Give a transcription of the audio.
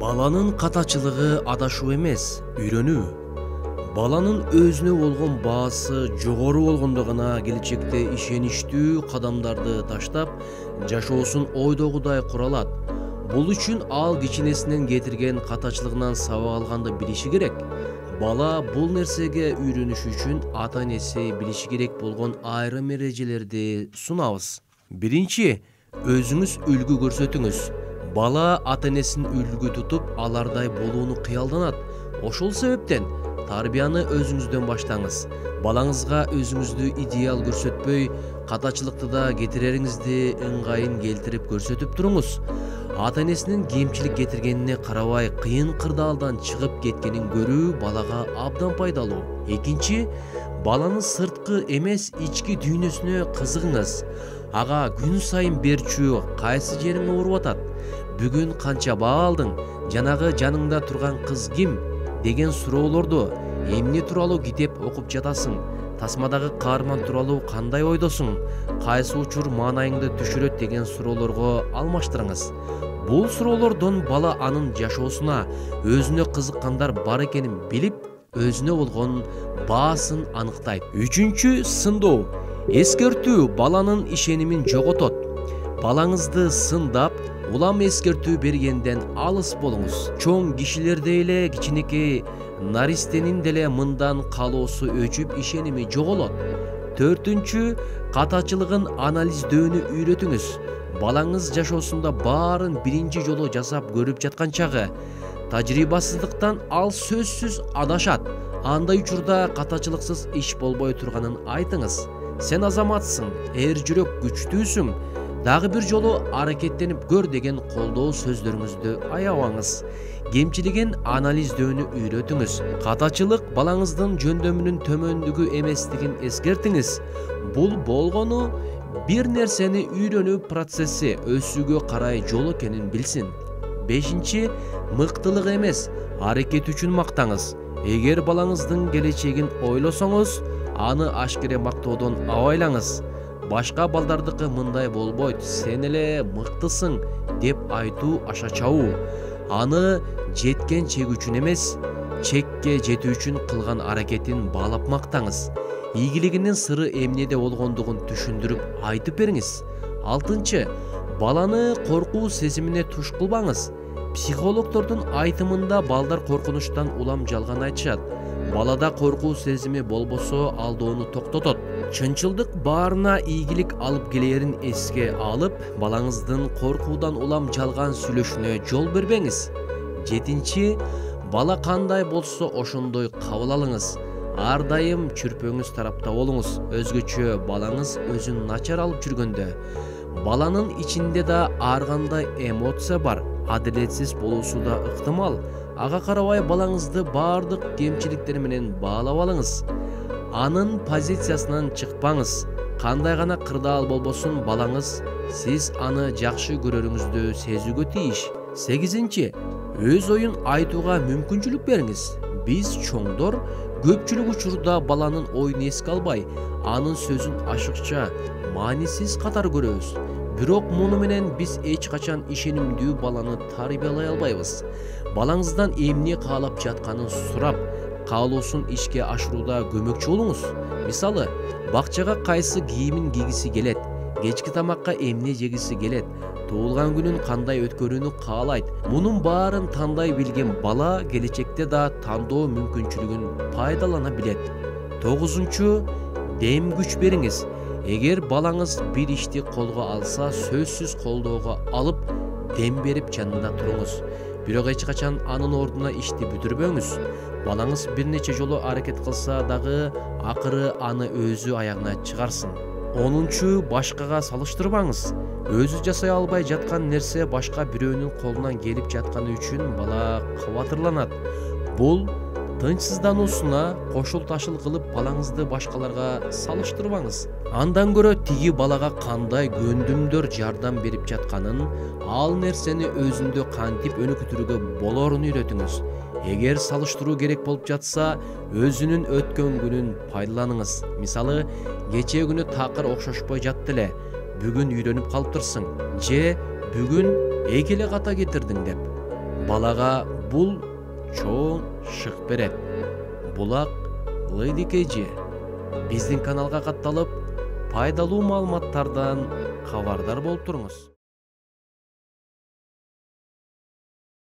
Баланын катачылыгы адашуу эмес, үйрөнүү. Баланын өзүнө болгон баасы жогору болгондугуна келечекте ишеничтүү кадамдарды таштап, жашоосун ойдогудай кура алат. Бул үчүн ал кичинесинен кетирген катачылыгынан сабак алганды билиши керек. Бала бул нерсеге үйрөнүш үчүн ата-энеси билиши керек болгон айрым эрежелерди сунабыз. Биринчи, өзүңүз үлгү көрсөтүңүз. Бала ата-энесин үлгү тутуп, алардай болууну кыялданат. Ошол себептен тарбияны өзүңүздөн баштаңыз. Балаңызга өзүңүздү идеал көрсөтпөй, катачылыкты да кетирериңизди ыңгайын келтирип көрсөтүп туруңуз. Ата-энесинин кемчилик кетиргенине карабай, кыйын кырдаалдан чыгып кеткенин көрүү балага абдан пайдалуу. Экинчи, баланын сырткы эмес ички дүйнөсүнө кызыгыңыз. Ага күн сайын берчүү кайсы жериң ооруп атат? Бүгүн канча баа алдың? Жанагы жаныңда турган кыз ким? Деген суроолорду, эмне тууралуу китеп окуп жатасың? Тасмадагы каарман тууралуу кандай ойдосуң? Кайсы учур маанайыңды түшүрөт деген суроолорго алмаштырыңыз. Бул суроолордон бала анын жашоосуна өзүнө кызыккандар бар экенин билип, өзүнө болгон баасын аныктайт. Үчүнчү, сындоо. Эскертүү баланын ишенимин жоготот. Балаңызды сындап, улам эскертүү бергенден алыс болуңуз. Чоң кишилердей эле кичинекей наристенин деле мындан каалоосу өчүп, ишеними жоголот. Төртүнчү, катачылыгын анализдөөнү үйрөтүңүз. Балаңыз жашоосунда баарын биринчи жолу жасап көрүп жаткан чагы. Тажрыйбасыздыктан ал сөзсүз адашат. Андай учурда катачылыксыз иш болбой турганын айтыңыз. Сен азаматсың, эр жүрөк күчтүүсүң. Дагы бир жолу аракеттенип көр деген колдоо сөздөрүңүздү аябаңыз. Кемчилигин анализдөөнү үйрөтүңүз. Катачылык балаңыздын жөндөмүнүн төмөндүгү эместигин эскертиңиз. Бул болгону бир нерсени үйрөнүү процесси өсүүгө карай жол экенин билсин. Бешинчи, мыктылык эмес, аракет үчүн мактаңыз. Эгер балаңыздын келечегин ойлосоңуз, аны ашкере мактоодон абайлаңыз. Башка балдардыкы мындай болбойт, сен эле мыктысың деп айтуу аша чабуу. Аны жеткен чек үчүн эмес, чекке жетүү үчүн кылган аракетин баалап мактаңыз. Ийгилигинин сыры эмнеде болгондугун түшүндүрүп айтып бериңиз. Алтынчы, баланы коркуу сезимине туш кылбаңыз. Психологдордун айтымында балдар коркунучтан улам жалган айтышат. Балада коркуу сезими болбосо алдоону токтотот. Чынчылдык баарына ийгилик алып келерин эске алып, балаңыздын коркуудан улам жалган сүйлөшүнө жол бербеңиз. Жетинчи, бала кандай болсо ошондой кабыл алыңыз. Ар дайым чүрпөңүз тарапта болуңуз. Өзгөчө балаңыз өзүн начар алып жүргөндө. Баланын ичинде да ар кандай эмоция бар, адилетсиз болуусу да ыктымал. Ага карабай балаңызды баардык кемчиликтери менен баалап алыңыз. Анын позициясынан чыкпаңыз. Кандай гана кырдаал болбосун, балаңыз сиз аны жакшы көрөрүңүздү сезүүгө тийиш. Сегизинчи, өз оюн айтууга мүмкүнчүлүк бериңиз. Биз чоңдор көпчүлүк учурда баланын оюн эске албай, анын сөзүн ашыкча, маанисиз катар көрөбүз. Бирок муну менен биз эч качан ишенимдүү баланы тарбиялай албайбыз. Балаңыздан эмне каалап жатканын сурап, каалоосун ишке ашырууда көмөкчү болуңуз. Мисалы, бакчага кайсы кийимин кийгиси келет, кечки тамакка эмне жегиси келет, туулган күнүн кандай өткөрүүнү каалайт. Мунун баарын тандай билген бала келечекте да тандоо мүмкүнчүлүгүн пайдалана билет. Тогузунчу, дем күч бериңиз. Эгер балаңыз бир ишти колго алса, сөзсүз колдоого алып, дем берип жанында туруңуз. Бирок эч качан анын ордуна ишти бүтүрбөңүз. Балаңыз бир нече жолу аракет кылса дагы, акыры аны өзү аягына чыгарсын. Онунчу, башкага салыштырбаңыз. Өзү жасай албай жаткан нерсе башка бирөөнүн колунан келип жатканы үчүн бала кабатырланат. Бул тынчсыздануусуна кошул ташыл кылып балаңызды башкаларга салыштырбаңыз. Андан көрө тиги балага кандай көндүмдөр жардам берип жатканын, ал нерсени өзүндө кантип өнүктүрүүгө болорун үйрөтүңүз. Эгер салыштыруу керек болуп жатса, өзүнүн өткөн күнүн пайдаланыңыз. Мисалы, кечээ күнү такыр окшошпой жатты эле, бүгүн үйрөнүп калыптырсың. Же бүгүн эки эле ката кетирдиң деп. балага бул чоң шык берет. Булак Лыдикеже биздин каналга катталып, пайдалуу маалыматтардан кабардар болуп туруңуз.